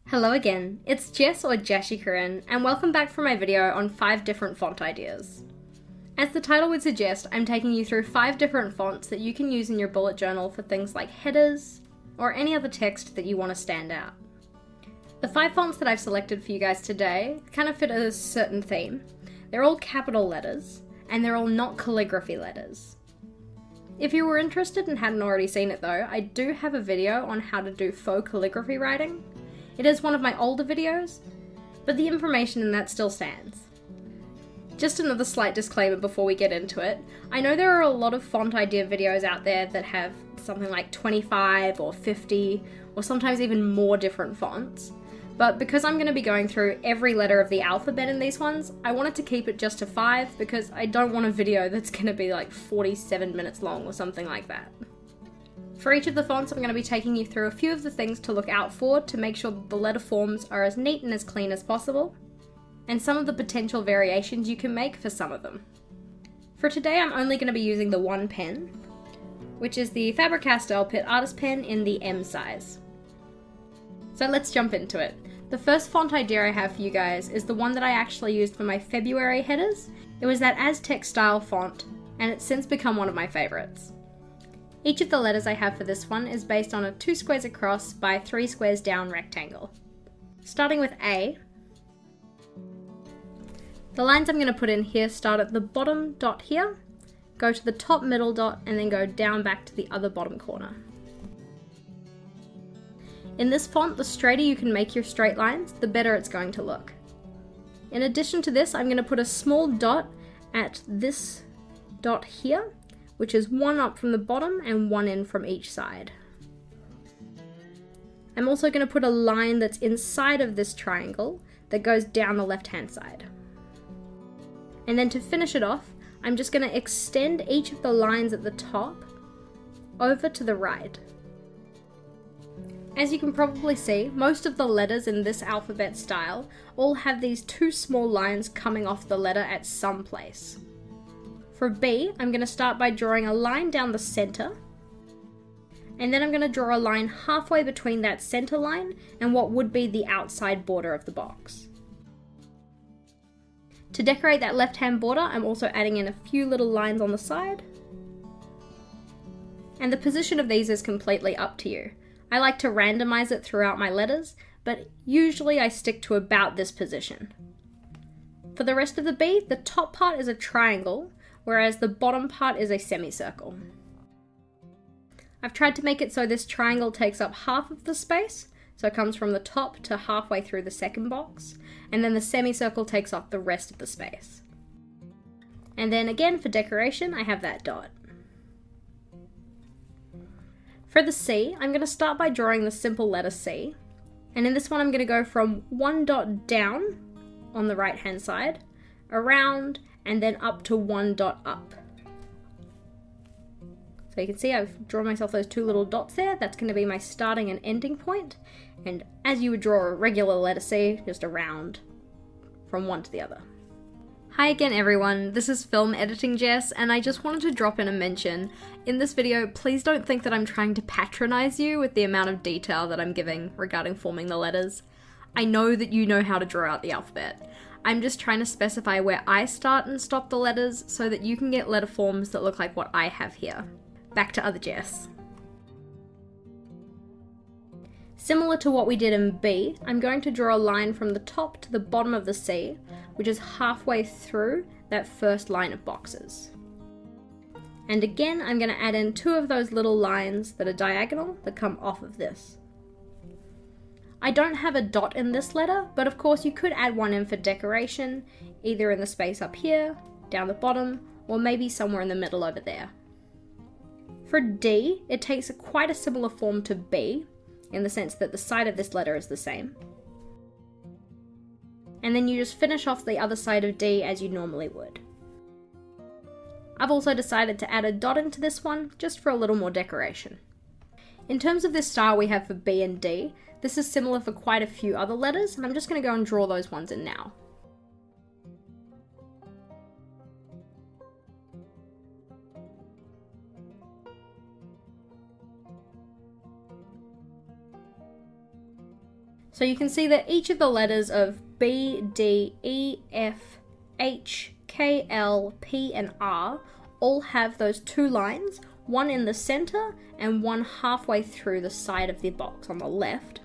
Hello again, it's Jess or JashiiCorrin, and welcome back for my video on 5 different font ideas. As the title would suggest, I'm taking you through 5 different fonts that you can use in your bullet journal for things like headers, or any other text that you want to stand out. The 5 fonts that I've selected for you guys today kind of fit a certain theme. They're all capital letters, and they're all not calligraphy letters. If you were interested and hadn't already seen it though, I do have a video on how to do faux calligraphy writing. It is one of my older videos, but the information in that still stands. Just another slight disclaimer before we get into it. I know there are a lot of font idea videos out there that have something like 25 or 50 or sometimes even more different fonts, but because I'm going to be going through every letter of the alphabet in these ones, I wanted to keep it just to 5 because I don't want a video that's going to be like 47 minutes long or something like that. For each of the fonts, I'm going to be taking you through a few of the things to look out for to make sure that the letter forms are as neat and as clean as possible, and some of the potential variations you can make for some of them. For today, I'm only going to be using the one pen, which is the Faber-Castell Pitt Artist Pen in the M size. So let's jump into it. The first font idea I have for you guys is the one that I actually used for my February headers. It was that Aztec style font, and it's since become one of my favorites. Each of the letters I have for this one is based on a 2 squares across by 3 squares down rectangle. Starting with A, the lines I'm going to put in here start at the bottom dot here, go to the top middle dot, and then go down back to the other bottom corner. In this font, the straighter you can make your straight lines, the better it's going to look. In addition to this, I'm going to put a small dot at this dot here, which is 1 up from the bottom and 1 in from each side. I'm also going to put a line that's inside of this triangle that goes down the left-hand side. And then to finish it off, I'm just going to extend each of the lines at the top over to the right. As you can probably see, most of the letters in this alphabet style all have these 2 small lines coming off the letter at some place. For B, I'm going to start by drawing a line down the center, and then I'm going to draw a line halfway between that center line and what would be the outside border of the box. To decorate that left-hand border, I'm also adding in a few little lines on the side, and the position of these is completely up to you. I like to randomize it throughout my letters, but usually I stick to about this position. For the rest of the B, the top part is a triangle, whereas the bottom part is a semicircle. I've tried to make it so this triangle takes up half of the space, so it comes from the top to halfway through the second box, and then the semicircle takes up the rest of the space. And then again, for decoration, I have that dot. For the C, I'm going to start by drawing the simple letter C, and in this one I'm going to go from 1 dot down on the right hand side, around, and then up to 1 dot up. So you can see I've drawn myself those 2 little dots there. That's going to be my starting and ending point, and as you would draw a regular letter C, just around from one to the other. Hi again everyone, this is Film Editing Jess, and I just wanted to drop in a mention. In this video, please don't think that I'm trying to patronize you with the amount of detail that I'm giving regarding forming the letters. I know that you know how to draw out the alphabet. I'm just trying to specify where I start and stop the letters so that you can get letter forms that look like what I have here. Back to other Jess. Similar to what we did in B, I'm going to draw a line from the top to the bottom of the C, which is halfway through that first line of boxes. And again, I'm going to add in 2 of those little lines that are diagonal that come off of this. I don't have a dot in this letter, but of course you could add one in for decoration, either in the space up here, down the bottom, or maybe somewhere in the middle over there. For D, it takes quite a similar form to B, in the sense that the side of this letter is the same. And then you just finish off the other side of D as you normally would. I've also decided to add a dot into this one, just for a little more decoration. In terms of this style we have for B and D, this is similar for quite a few other letters, and I'm just going to go and draw those ones in now. So you can see that each of the letters of B, D, E, F, H, K, L, P, and R all have those two lines, one in the center and one halfway through the side of the box on the left.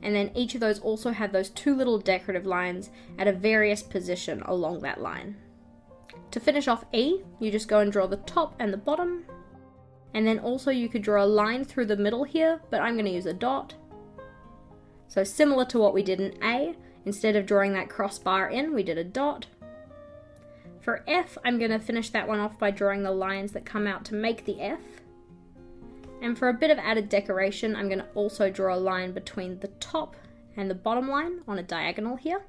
And then each of those also have those two little decorative lines at a various position along that line. To finish off E, you just go and draw the top and the bottom. And then also you could draw a line through the middle here, but I'm going to use a dot. So similar to what we did in A, instead of drawing that crossbar in, we did a dot. For F, I'm going to finish that one off by drawing the lines that come out to make the F. And for a bit of added decoration, I'm going to also draw a line between the top and the bottom line on a diagonal here.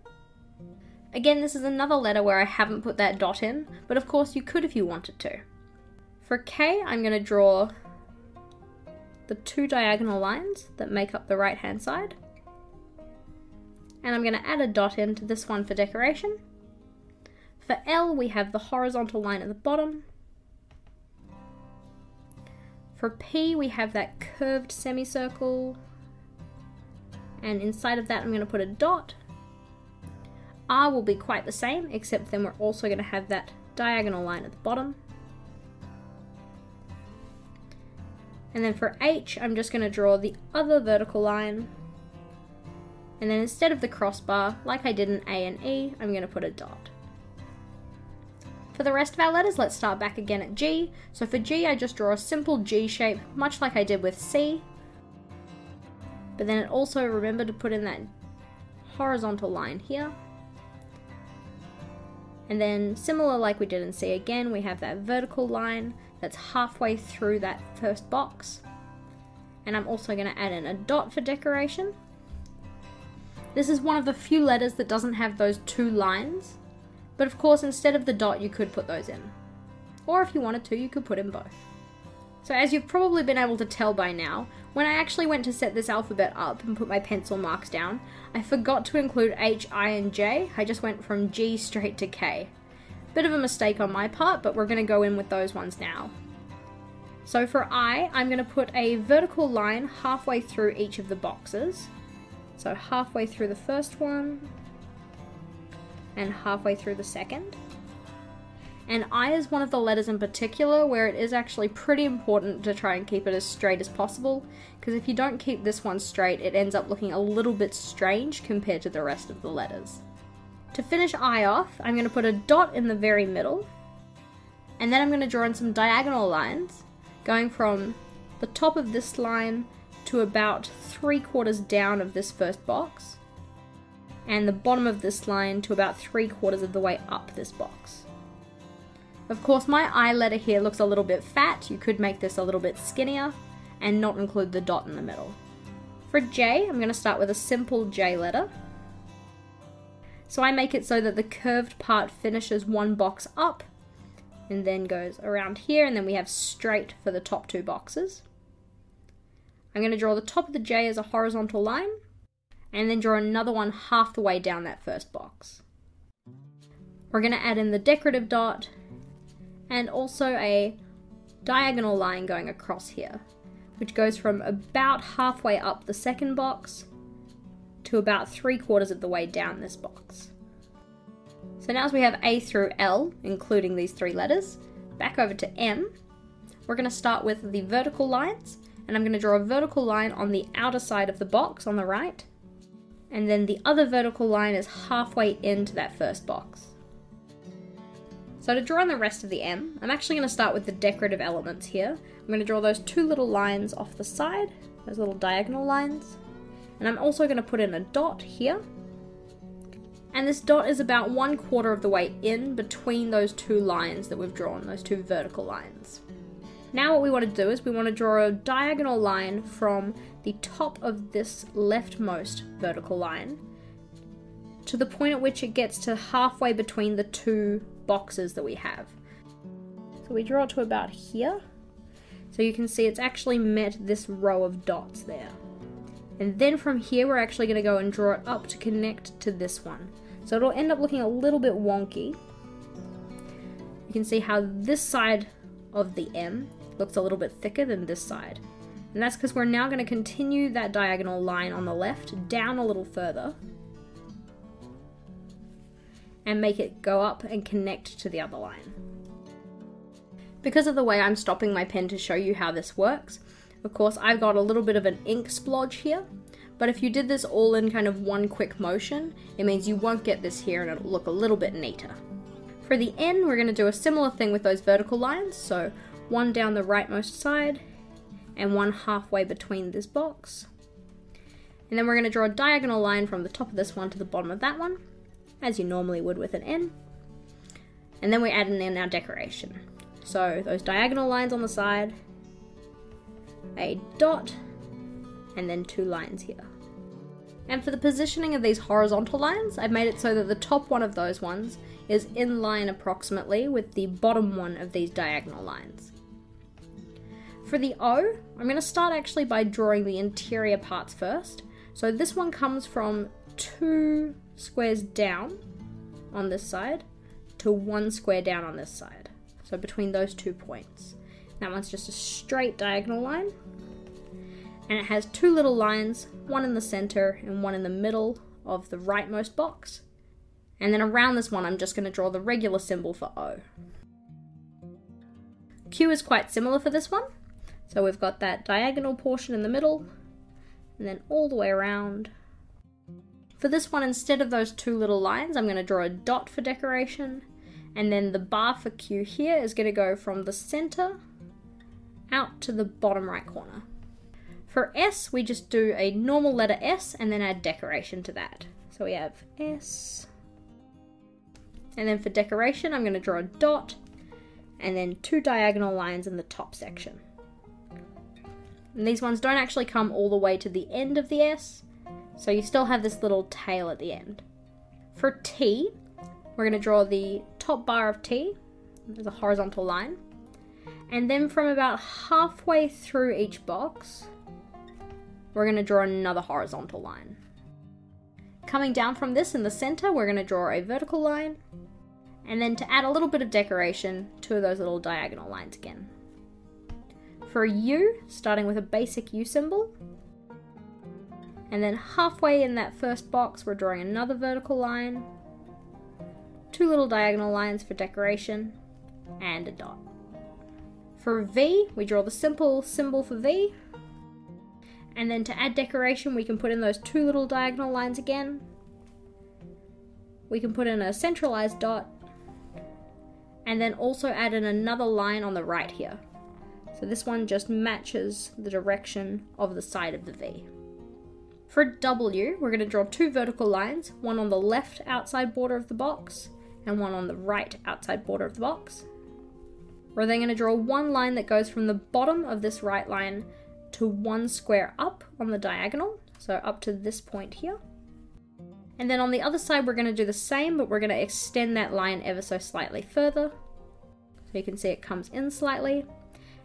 Again, this is another letter where I haven't put that dot in, but of course you could if you wanted to. For K, I'm going to draw the two diagonal lines that make up the right hand side. And I'm going to add a dot into this one for decoration. For L, we have the horizontal line at the bottom. For P, we have that curved semicircle. And inside of that, I'm going to put a dot. R will be quite the same, except then we're also going to have that diagonal line at the bottom. And then for H, I'm just going to draw the other vertical line. And then instead of the crossbar, like I did in A and E, I'm going to put a dot. For the rest of our letters, let's start back again at G. So for G, I just draw a simple G shape, much like I did with C. But then it also, remember to put in that horizontal line here. And then similar like we did in C again, we have that vertical line that's halfway through that first box. And I'm also going to add in a dot for decoration. This is one of the few letters that doesn't have those two lines. But of course, instead of the dot, you could put those in. Or if you wanted to, you could put in both. So as you've probably been able to tell by now, when I actually went to set this alphabet up and put my pencil marks down, I forgot to include H, I, and J. I just went from G straight to K. Bit of a mistake on my part, but we're going to go in with those ones now. So for I, I'm going to put a vertical line halfway through each of the boxes. So halfway through the first one, and halfway through the second. And I is one of the letters in particular where it is actually pretty important to try and keep it as straight as possible, because if you don't keep this one straight, it ends up looking a little bit strange compared to the rest of the letters. To finish I off, I'm going to put a dot in the very middle, and then I'm going to draw in some diagonal lines, going from the top of this line to about 3/4 down of this first box, and the bottom of this line to about 3/4 of the way up this box. Of course, my I letter here looks a little bit fat. You could make this a little bit skinnier and not include the dot in the middle. For J, I'm going to start with a simple J letter. So I make it so that the curved part finishes one box up and then goes around here, and then we have straight for the top two boxes. I'm going to draw the top of the J as a horizontal line, and then draw another one half the way down that first box. We're going to add in the decorative dot and also a diagonal line going across here, which goes from about halfway up the second box to about 3/4 of the way down this box. So now as we have A through L, including these three letters, back over to M, we're going to start with the vertical lines, and I'm going to draw a vertical line on the outer side of the box on the right. And then the other vertical line is halfway into that first box. So to draw in the rest of the M, I'm actually going to start with the decorative elements here. I'm going to draw those two little lines off the side, those little diagonal lines. And I'm also going to put in a dot here. And this dot is about 1/4 of the way in between those two lines that we've drawn, those two vertical lines. Now what we want to do is we want to draw a diagonal line from the top of this leftmost vertical line to the point at which it gets to halfway between the two boxes that we have. So we draw it to about here. So you can see it's actually met this row of dots there. And then from here we're actually going to go and draw it up to connect to this one. So it'll end up looking a little bit wonky. You can see how this side of the M looks a little bit thicker than this side. And that's because we're now going to continue that diagonal line on the left down a little further and make it go up and connect to the other line. Because of the way I'm stopping my pen to show you how this works, of course I've got a little bit of an ink splodge here, but if you did this all in kind of one quick motion, it means you won't get this here and it'll look a little bit neater. For the N, we're going to do a similar thing with those vertical lines, so one down the rightmost side and one halfway between this box. And then we're going to draw a diagonal line from the top of this one to the bottom of that one, as you normally would with an N. And then we add in our decoration. So those diagonal lines on the side, a dot, and then 2 lines here. And for the positioning of these horizontal lines, I've made it so that the top one of those ones is in line approximately with the bottom one of these diagonal lines. For the O, I'm going to start actually by drawing the interior parts first. So this one comes from 2 squares down on this side to 1 square down on this side. So between those 2 points. That one's just a straight diagonal line. And it has 2 little lines, one in the center and one in the middle of the rightmost box. And then around this one, I'm just going to draw the regular symbol for O. Q is quite similar for this one. So we've got that diagonal portion in the middle, and then all the way around. For this one, instead of those 2 little lines, I'm going to draw a dot for decoration, and then the bar for Q here is going to go from the center out to the bottom right corner. For S, we just do a normal letter S and then add decoration to that. So we have S. And then for decoration, I'm going to draw a dot and then 2 diagonal lines in the top section. And these ones don't actually come all the way to the end of the S, so you still have this little tail at the end. For T, we're going to draw the top bar of T as a horizontal line. And then from about halfway through each box, we're going to draw another horizontal line. Coming down from this in the center, we're going to draw a vertical line. And then to add a little bit of decoration, 2 of those little diagonal lines again. For a U, starting with a basic U symbol. And then halfway in that first box, we're drawing another vertical line, 2 little diagonal lines for decoration, and a dot. For V, we draw the simple symbol for V. And then to add decoration, we can put in those 2 little diagonal lines again. We can put in a centralized dot, and then also add in another line on the right here. So this one just matches the direction of the side of the V. For W, we're going to draw 2 vertical lines, one on the left outside border of the box, and one on the right outside border of the box. We're then going to draw 1 line that goes from the bottom of this right line to 1 square up on the diagonal, so up to this point here. And then on the other side, we're going to do the same, but we're going to extend that line ever so slightly further. So you can see it comes in slightly.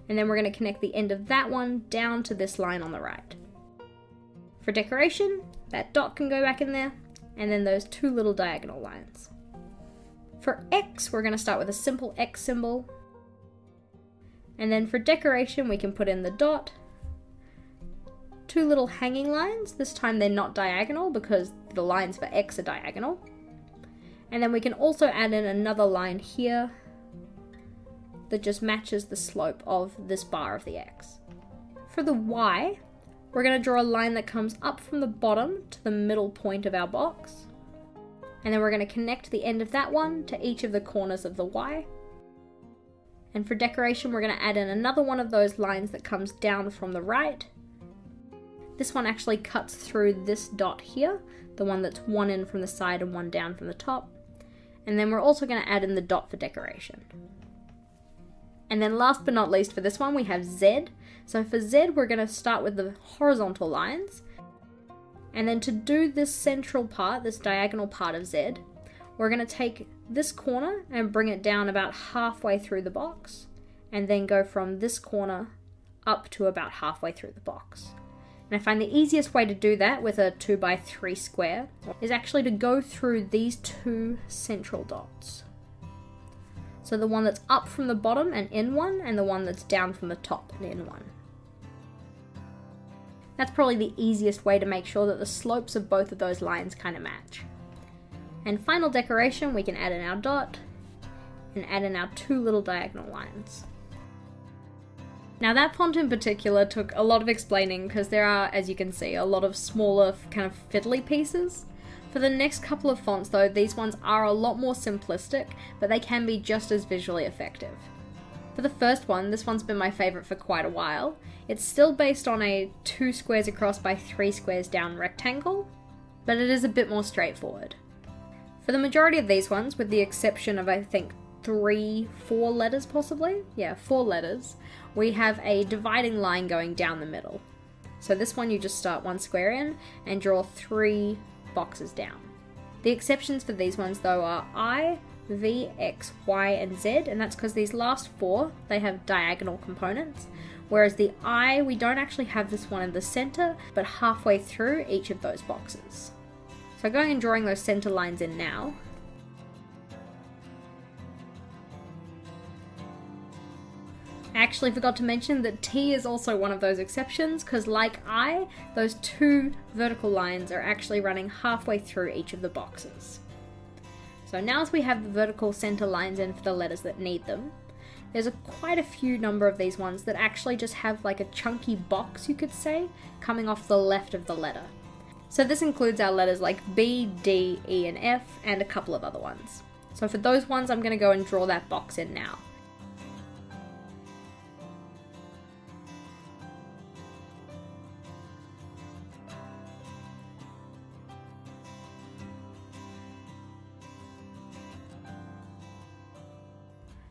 And then we're going to connect the end of that one down to this line on the right. For decoration, that dot can go back in there, and then those 2 little diagonal lines. For X, we're going to start with a simple X symbol. And then for decoration, we can put in the dot, 2 little hanging lines. This time they're not diagonal because the lines for X are diagonal. And then we can also add in another line here that just matches the slope of this bar of the X. For the Y, we're going to draw a line that comes up from the bottom to the middle point of our box. And then we're going to connect the end of that one to each of the corners of the Y. And for decoration, we're going to add in another one of those lines that comes down from the right. This one actually cuts through this dot here, the one that's 1 in from the side and 1 down from the top. And then we're also going to add in the dot for decoration. And then last but not least for this one, we have Z. So for Z, we're going to start with the horizontal lines. And then to do this central part, this diagonal part of Z, we're going to take this corner and bring it down about halfway through the box. And then go from this corner up to about halfway through the box. And I find the easiest way to do that with a 2x3 square is actually to go through these 2 central dots. So the one that's up from the bottom and in one, and the one that's down from the top and in one. That's probably the easiest way to make sure that the slopes of both of those lines kind of match. And final decoration, we can add in our dot and add in our 2 little diagonal lines. Now that font in particular took a lot of explaining because there are, as you can see, a lot of smaller kind of fiddly pieces. For the next couple of fonts though, these ones are a lot more simplistic, but they can be just as visually effective. For the first one, this one's been my favourite for quite a while. It's still based on a 2 squares across by 3 squares down rectangle, but it is a bit more straightforward. For the majority of these ones, with the exception of I think 4 letters possibly, yeah, 4 letters, we have a dividing line going down the middle. So this one you just start 1 square in and draw 3 boxes down. The exceptions for these ones though are I, V, X, Y, and Z, and that's because these last 4, they have diagonal components, whereas the I, we don't actually have this one in the center, but halfway through each of those boxes. So going and drawing those center lines in now. I actually forgot to mention that T is also one of those exceptions, because like I, those 2 vertical lines are actually running halfway through each of the boxes. So now as we have the vertical center lines in for the letters that need them, there's quite a few number of these ones that actually just have like a chunky box, you could say, coming off the left of the letter. So this includes our letters like B, D, E, and F, and a couple of other ones. So for those ones, I'm going to go and draw that box in now.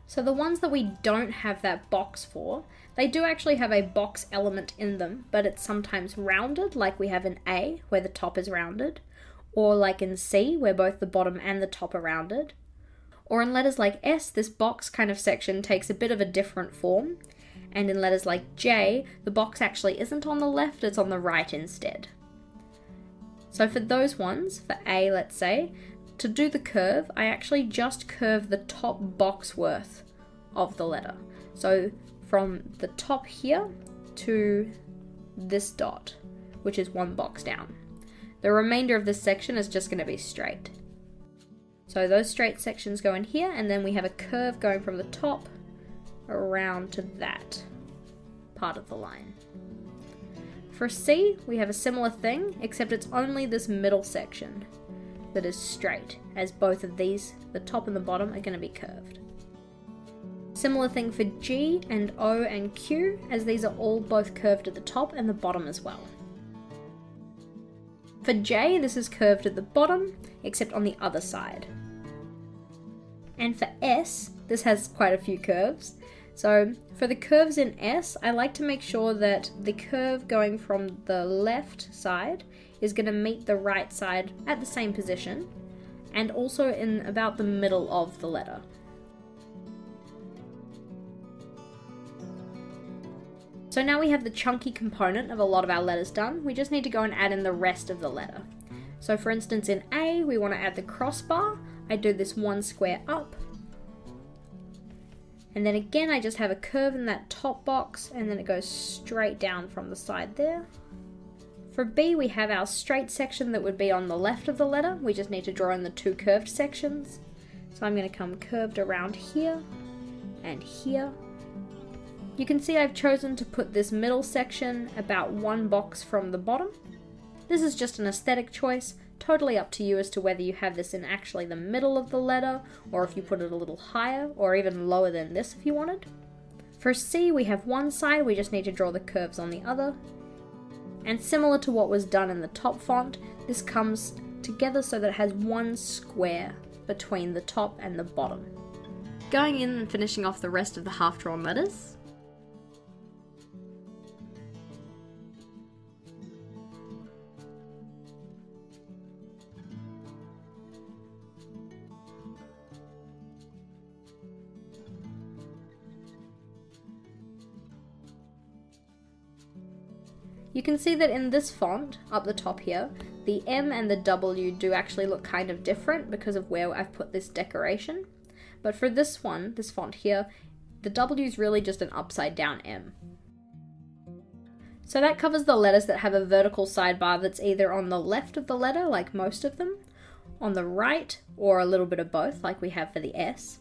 So the ones that we don't have that box for, they do actually have a box element in them, but it's sometimes rounded, like we have in A, where the top is rounded, or like in C, where both the bottom and the top are rounded. Or in letters like S, this box kind of section takes a bit of a different form, and in letters like J, the box actually isn't on the left, it's on the right instead. So for those ones, for A let's say, to do the curve, I actually just curve the top box worth of the letter. So from the top here to this dot, which is 1 box down. The remainder of this section is just going to be straight. So those straight sections go in here, and then we have a curve going from the top around to that part of the line. For C, we have a similar thing, except it's only this middle section that is straight, as both of these, the top and the bottom, are going to be curved. Similar thing for G and O and Q, as these are all both curved at the top and the bottom as well. For J, this is curved at the bottom, except on the other side. And for S, this has quite a few curves. So for the curves in S, I like to make sure that the curve going from the left side is going to meet the right side at the same position, and also in about the middle of the letter. So now we have the chunky component of a lot of our letters done, we just need to go and add in the rest of the letter. So for instance in A, we want to add the crossbar. I do this 1 square up, and then again I just have a curve in that top box, and then it goes straight down from the side there. For B, we have our straight section that would be on the left of the letter. We just need to draw in the 2 curved sections. So I'm going to come curved around here and here. You can see I've chosen to put this middle section about 1 box from the bottom. This is just an aesthetic choice, totally up to you as to whether you have this in actually the middle of the letter, or if you put it a little higher, or even lower than this if you wanted. For C, we have one side, we just need to draw the curves on the other. And similar to what was done in the top font, this comes together so that it has 1 square between the top and the bottom. Going in and finishing off the rest of the half-drawn letters. You can see that in this font, up the top here, the M and the W do actually look kind of different because of where I've put this decoration. But for this one, this font here, the W is really just an upside down M. So that covers the letters that have a vertical sidebar that's either on the left of the letter, like most of them, on the right, or a little bit of both, like we have for the S.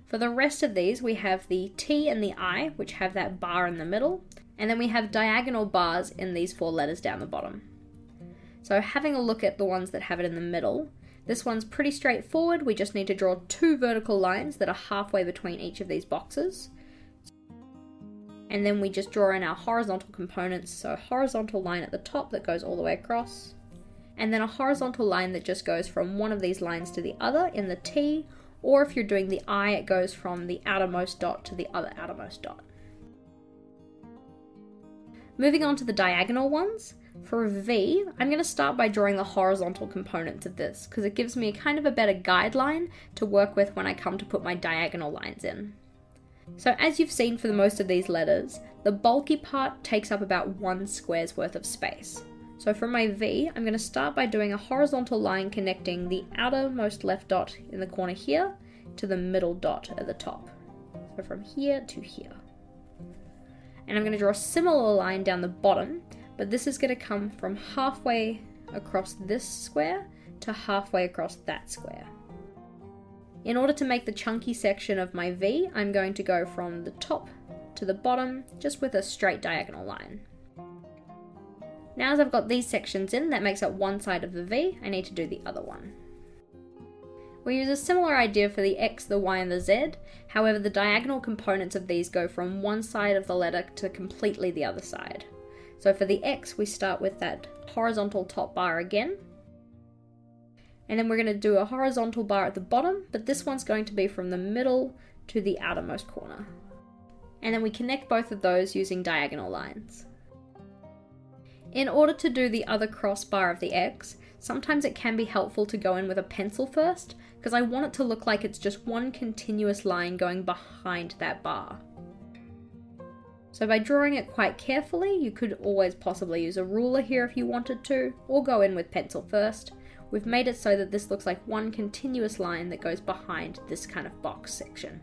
For the rest of these, we have the T and the I, which have that bar in the middle, and then we have diagonal bars in these 4 letters down the bottom. So having a look at the ones that have it in the middle, this one's pretty straightforward. We just need to draw 2 vertical lines that are halfway between each of these boxes. And then we just draw in our horizontal components, so a horizontal line at the top that goes all the way across, and then a horizontal line that just goes from one of these lines to the other in the T, or if you're doing the I, it goes from the outermost dot to the other outermost dot. Moving on to the diagonal ones, for a V, I'm going to start by drawing the horizontal components of this, because it gives me kind of a better guideline to work with when I come to put my diagonal lines in. So as you've seen for most of these letters, the bulky part takes up about 1 square's worth of space. So for my V, I'm going to start by doing a horizontal line connecting the outermost left dot in the corner here to the middle dot at the top. So from here to here. And I'm going to draw a similar line down the bottom, but this is going to come from halfway across this square to halfway across that square. In order to make the chunky section of my V, I'm going to go from the top to the bottom just with a straight diagonal line. Now as I've got these sections in, that makes up one side of the V, I need to do the other one. We use a similar idea for the X, the Y, and the Z, however the diagonal components of these go from one side of the letter to completely the other side. So for the X, we start with that horizontal top bar again, and then we're going to do a horizontal bar at the bottom, but this one's going to be from the middle to the outermost corner. And then we connect both of those using diagonal lines. In order to do the other crossbar of the X, sometimes it can be helpful to go in with a pencil first, because I want it to look like it's just one continuous line going behind that bar. So by drawing it quite carefully, you could always possibly use a ruler here if you wanted to, or go in with pencil first. We've made it so that this looks like one continuous line that goes behind this kind of box section.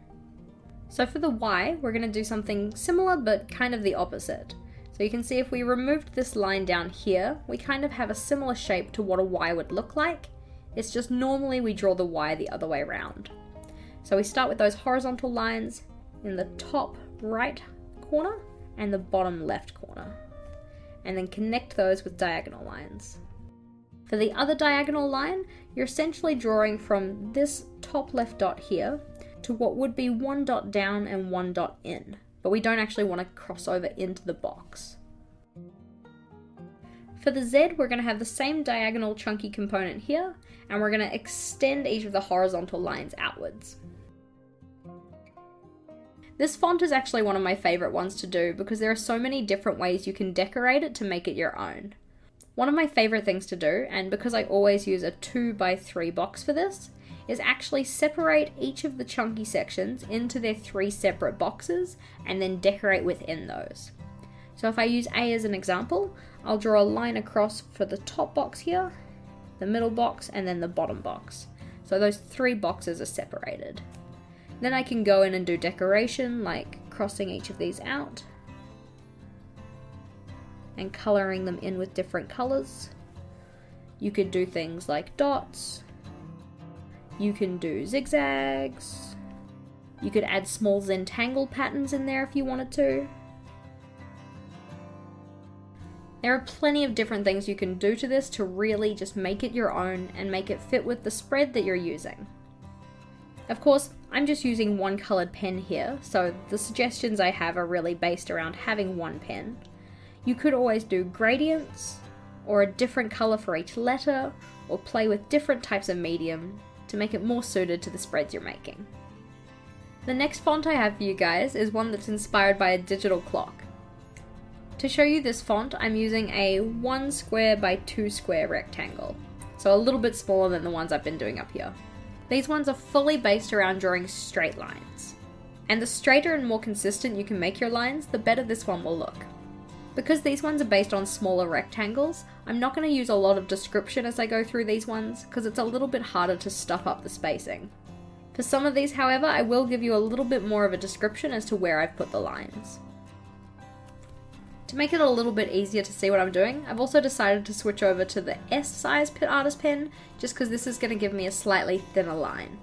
So for the Y, we're going to do something similar but kind of the opposite. So you can see if we removed this line down here, we kind of have a similar shape to what a Y would look like. It's just normally we draw the Y the other way around. So we start with those horizontal lines in the top right corner and the bottom left corner, and then connect those with diagonal lines. For the other diagonal line, you're essentially drawing from this top left dot here to what would be 1 dot down and 1 dot in, but we don't actually want to cross over into the box. For the Z, we're going to have the same diagonal chunky component here, and we're going to extend each of the horizontal lines outwards. This font is actually one of my favorite ones to do because there are so many different ways you can decorate it to make it your own. One of my favorite things to do, and because I always use a 2x3 box for this, is actually separate each of the chunky sections into their 3 separate boxes and then decorate within those. So if I use A as an example, I'll draw a line across for the top box here, the middle box, and then the bottom box. So those 3 boxes are separated. Then I can go in and do decoration, like crossing each of these out and coloring them in with different colors. You could do things like dots, you can do zigzags, you could add small Zentangle patterns in there if you wanted to. There are plenty of different things you can do to this to really just make it your own and make it fit with the spread that you're using. Of course, I'm just using one colored pen here, so the suggestions I have are really based around having one pen. You could always do gradients, or a different color for each letter, or play with different types of medium to make it more suited to the spreads you're making. The next font I have for you guys is one that's inspired by a digital clock. To show you this font, I'm using a 1 square by 2 square rectangle, so a little bit smaller than the ones I've been doing up here. These ones are fully based around drawing straight lines. And the straighter and more consistent you can make your lines, the better this one will look. Because these ones are based on smaller rectangles, I'm not going to use a lot of description as I go through these ones, because it's a little bit harder to stuff up the spacing. For some of these, however, I will give you a little bit more of a description as to where I've put the lines. To make it a little bit easier to see what I'm doing, I've also decided to switch over to the S size artist pen, just because this is going to give me a slightly thinner line.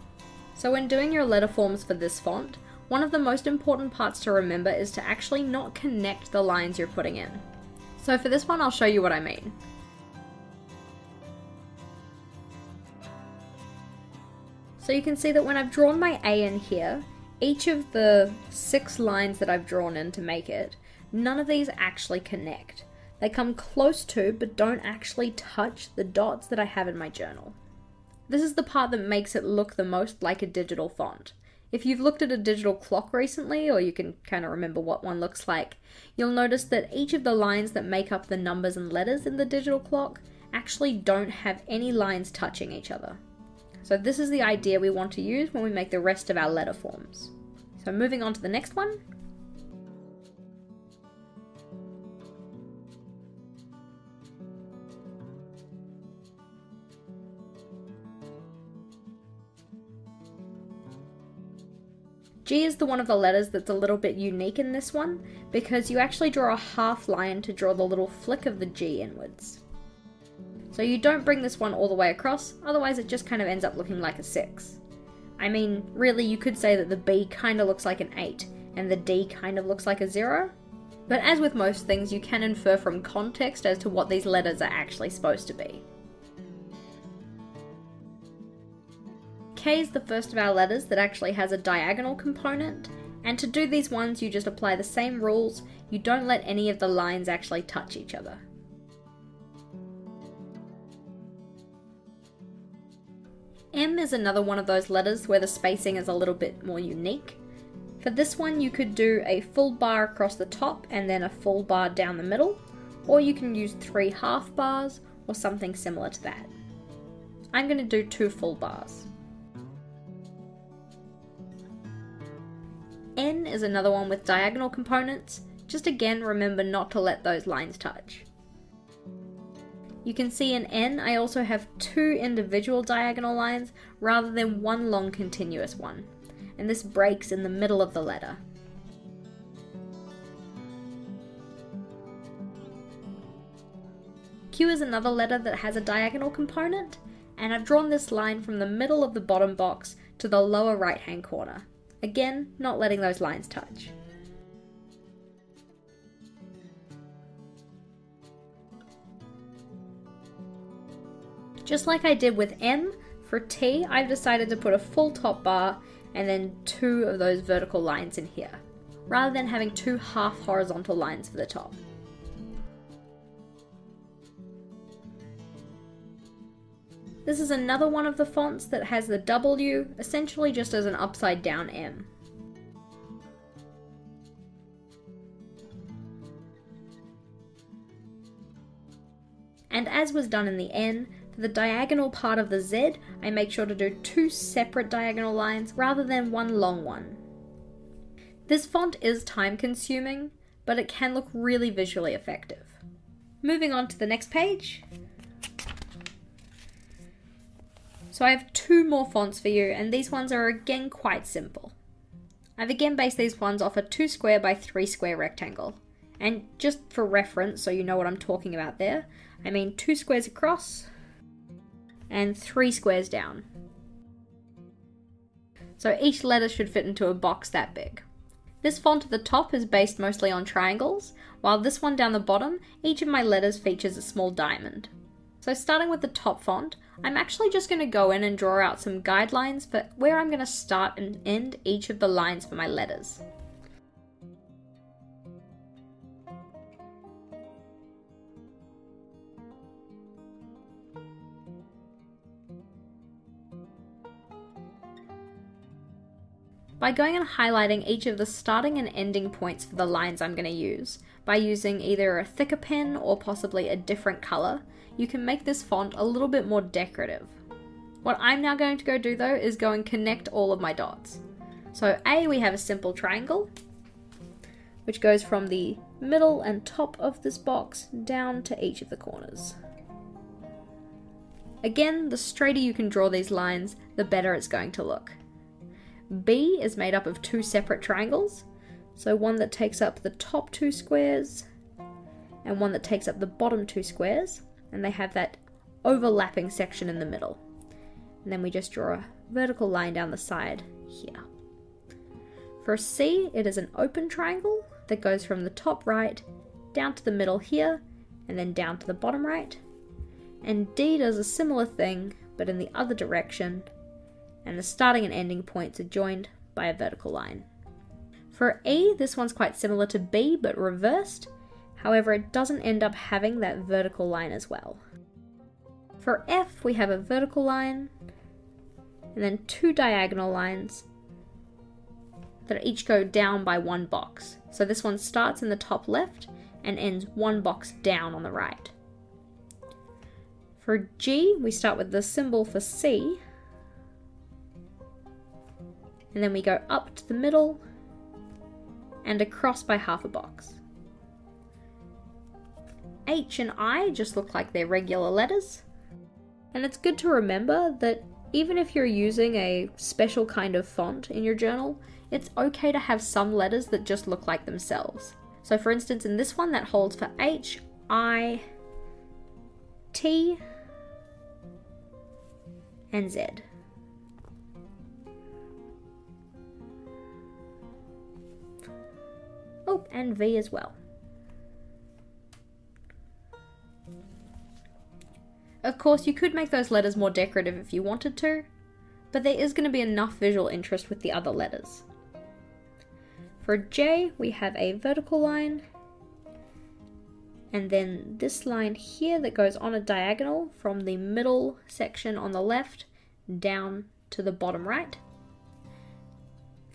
So when doing your letter forms for this font, one of the most important parts to remember is to actually not connect the lines you're putting in. So for this one, I'll show you what I mean. So you can see that when I've drawn my A in here, each of the 6 lines that I've drawn in to make it, none of these actually connect. They come close to, but don't actually touch the dots that I have in my journal. This is the part that makes it look the most like a digital font. If you've looked at a digital clock recently, or you can kind of remember what one looks like, you'll notice that each of the lines that make up the numbers and letters in the digital clock actually don't have any lines touching each other. So this is the idea we want to use when we make the rest of our letter forms. So moving on to the next one. G is the one of the letters that's a little bit unique in this one, because you actually draw a half line to draw the little flick of the G inwards. So you don't bring this one all the way across, otherwise it just kind of ends up looking like a 6. I mean, really you could say that the B kind of looks like an 8, and the D kind of looks like a 0. But as with most things, you can infer from context as to what these letters are actually supposed to be. K is the first of our letters that actually has a diagonal component, and to do these ones you just apply the same rules. You don't let any of the lines actually touch each other. M is another one of those letters where the spacing is a little bit more unique. For this one you could do a full bar across the top and then a full bar down the middle, or you can use 3 half bars or something similar to that. I'm going to do 2 full bars. N is another one with diagonal components. Just again, remember not to let those lines touch. You can see in N I also have 2 individual diagonal lines rather than one long continuous one, and this breaks in the middle of the letter. Q is another letter that has a diagonal component, and I've drawn this line from the middle of the bottom box to the lower right hand corner. Again, not letting those lines touch. Just like I did with M, for T, I've decided to put a full top bar and then 2 of those vertical lines in here, rather than having 2 half horizontal lines for the top. This is another one of the fonts that has the W, essentially just as an upside down M. And as was done in the N, for the diagonal part of the Z, I make sure to do 2 separate diagonal lines rather than one long one. This font is time consuming, but it can look really visually effective. Moving on to the next page. So I have 2 more fonts for you, and these ones are again quite simple. I've again based these ones off a 2 square by 3 square rectangle. And just for reference, so you know what I'm talking about there, I mean 2 squares across and 3 squares down. So each letter should fit into a box that big. This font at the top is based mostly on triangles, while this one down the bottom, each of my letters features a small diamond. So starting with the top font, I'm actually just going to go in and draw out some guidelines for where I'm going to start and end each of the lines for my letters. By going and highlighting each of the starting and ending points for the lines I'm going to use, by using either a thicker pen or possibly a different colour, you can make this font a little bit more decorative. What I'm now going to go do though is go and connect all of my dots. So A, we have a simple triangle, which goes from the middle and top of this box down to each of the corners. Again, the straighter you can draw these lines, the better it's going to look. B is made up of 2 separate triangles, so one that takes up the top 2 squares and one that takes up the bottom 2 squares, and they have that overlapping section in the middle. And then we just draw a vertical line down the side here. For a C, it is an open triangle that goes from the top right down to the middle here, and then down to the bottom right. And D does a similar thing, but in the other direction, and the starting and ending points are joined by a vertical line. For E, this one's quite similar to B, but reversed. However, it doesn't end up having that vertical line as well. For F, we have a vertical line, and then 2 diagonal lines that each go down by 1 box. So this one starts in the top left and ends 1 box down on the right. For G, we start with the symbol for C, and then we go up to the middle and across by half a box. H and I just look like they're regular letters, and it's good to remember that even if you're using a special kind of font in your journal, it's okay to have some letters that just look like themselves. So for instance, in this one, that holds for H, I, T, and Z. Oh, and V as well. Of course, you could make those letters more decorative if you wanted to, but there is going to be enough visual interest with the other letters. For J, we have a vertical line, and then this line here that goes on a diagonal from the middle section on the left down to the bottom right.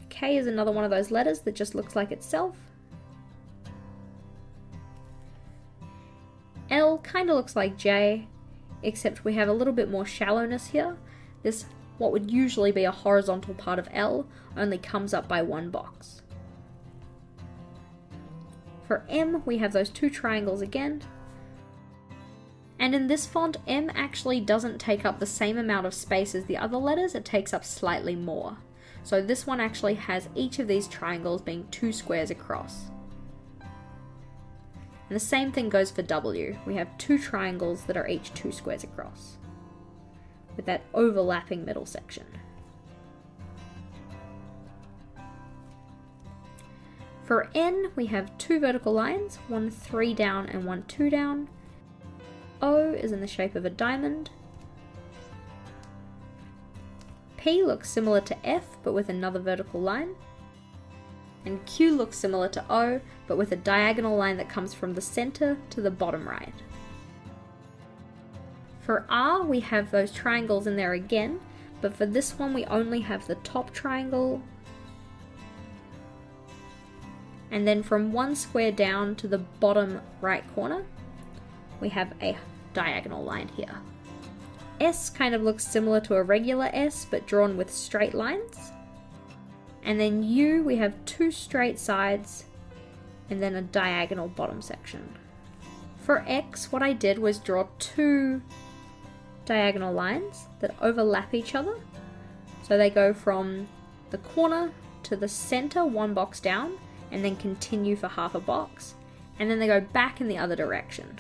K is another one of those letters that just looks like itself. L kind of looks like J, except we have a little bit more shallowness here. This, what would usually be a horizontal part of L, only comes up by 1 box. For M, we have those 2 triangles again. And in this font, M actually doesn't take up the same amount of space as the other letters, it takes up slightly more. So this one actually has each of these triangles being 2 squares across. And the same thing goes for W. We have 2 triangles that are each 2 squares across, with that overlapping middle section. For N, we have 2 vertical lines, one 3 down and one 2 down. O is in the shape of a diamond. P looks similar to F, but with another vertical line. And Q looks similar to O, but with a diagonal line that comes from the center to the bottom right. For R, we have those triangles in there again, but for this one we only have the top triangle. And then from 1 square down to the bottom right corner, we have a diagonal line here. S kind of looks similar to a regular S, but drawn with straight lines. And then U, we have 2 straight sides and then a diagonal bottom section. For X, what I did was draw 2 diagonal lines that overlap each other. So they go from the corner to the center 1 box down and then continue for half a box. And then they go back in the other direction.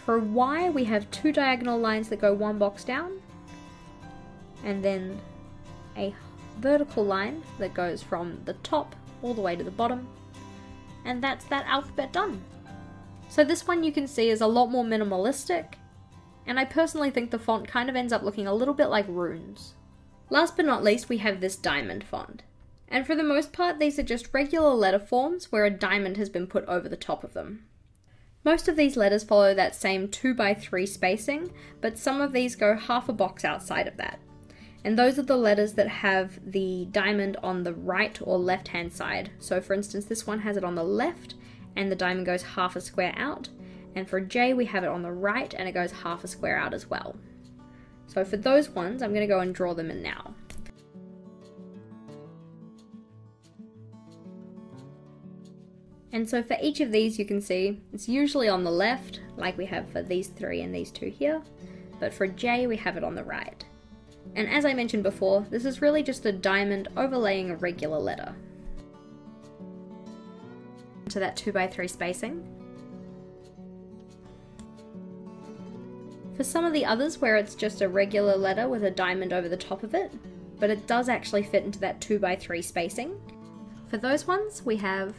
For Y, we have 2 diagonal lines that go 1 box down and then a vertical line that goes from the top all the way to the bottom, and that's that alphabet done. So this one you can see is a lot more minimalistic, and I personally think the font kind of ends up looking a little bit like runes. Last but not least, we have this diamond font, and for the most part these are just regular letter forms where a diamond has been put over the top of them. Most of these letters follow that same 2x3 spacing, but some of these go half a box outside of that. And those are the letters that have the diamond on the right or left hand side. So for instance, this one has it on the left and the diamond goes half a square out. And for J, we have it on the right and it goes half a square out as well. So for those ones, I'm going to go and draw them in now. And so for each of these, you can see it's usually on the left, like we have for these 3 and these 2 here. But for J, we have it on the right. And as I mentioned before, this is really just a diamond overlaying a regular letter. To that 2x3 spacing. For some of the others where it's just a regular letter with a diamond over the top of it, but it does actually fit into that 2x3 spacing, for those ones we have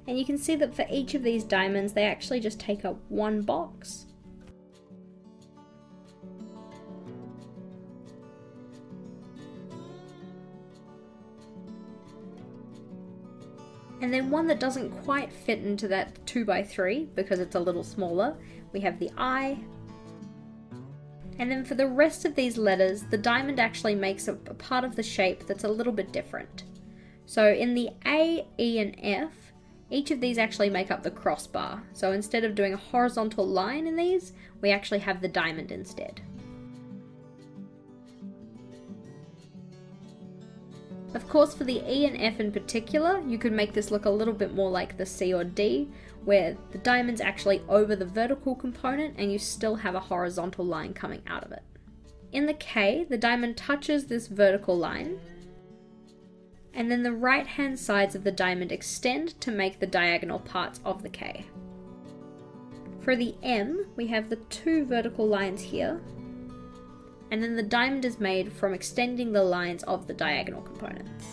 and you can see that for each of these diamonds they actually just take up one box. And then one that doesn't quite fit into that 2x3 because it's a little smaller, we have the I. And then for the rest of these letters, the diamond actually makes a part of the shape that's a little bit different. So in the A, E, and F, each of these actually make up the crossbar. So instead of doing a horizontal line in these, we actually have the diamond instead. Of course, for the E and F in particular, you could make this look a little bit more like the C or D, where the diamond's actually over the vertical component and you still have a horizontal line coming out of it. In the K, the diamond touches this vertical line, and then the right-hand sides of the diamond extend to make the diagonal parts of the K. For the M, we have the two vertical lines here, and then the diamond is made from extending the lines of the diagonal components.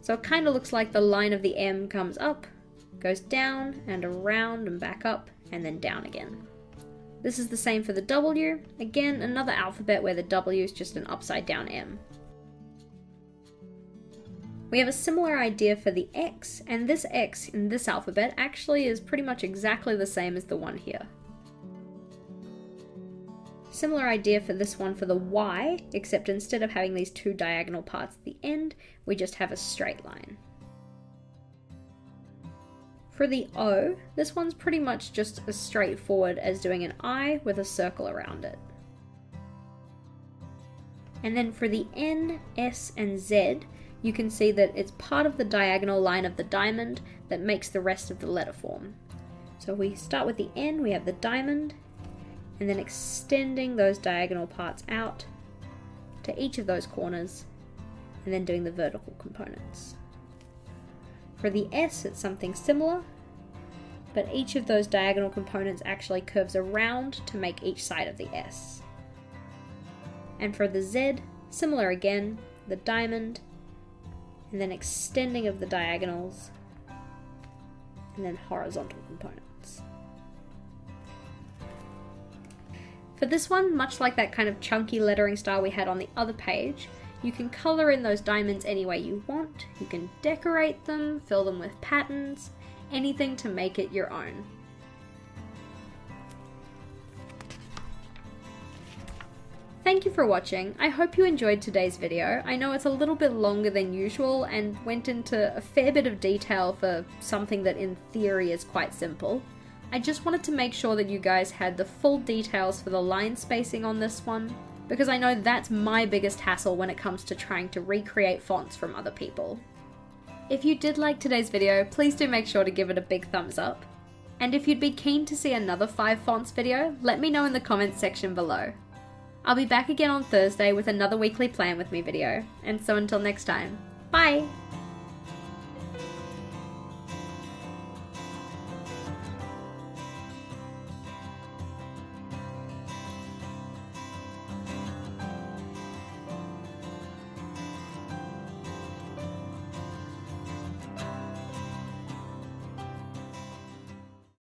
So it kind of looks like the line of the M comes up, goes down and around and back up, and then down again. This is the same for the W, again another alphabet where the W is just an upside down M. We have a similar idea for the X, and this X in this alphabet actually is pretty much exactly the same as the one here. Similar idea for this one for the Y, except instead of having these two diagonal parts at the end, we just have a straight line. For the O, this one's pretty much just as straightforward as doing an I with a circle around it. And then for the N, S, and Z, you can see that it's part of the diagonal line of the diamond that makes the rest of the letter form. So we start with the N, we have the diamond, and then extending those diagonal parts out to each of those corners, and then doing the vertical components. For the S, it's something similar, but each of those diagonal components actually curves around to make each side of the S. And for the Z, similar again, the diamond, and then extending of the diagonals, and then horizontal components. For this one, much like that kind of chunky lettering style we had on the other page, you can color in those diamonds any way you want. You can decorate them, fill them with patterns, anything to make it your own. Thank you for watching. I hope you enjoyed today's video. I know it's a little bit longer than usual and went into a fair bit of detail for something that in theory is quite simple. I just wanted to make sure that you guys had the full details for the line spacing on this one, because I know that's my biggest hassle when it comes to trying to recreate fonts from other people. If you did like today's video, please do make sure to give it a big thumbs up. And if you'd be keen to see another 5 fonts video, let me know in the comments section below. I'll be back again on Thursday with another weekly Plan With Me video, and so until next time, bye!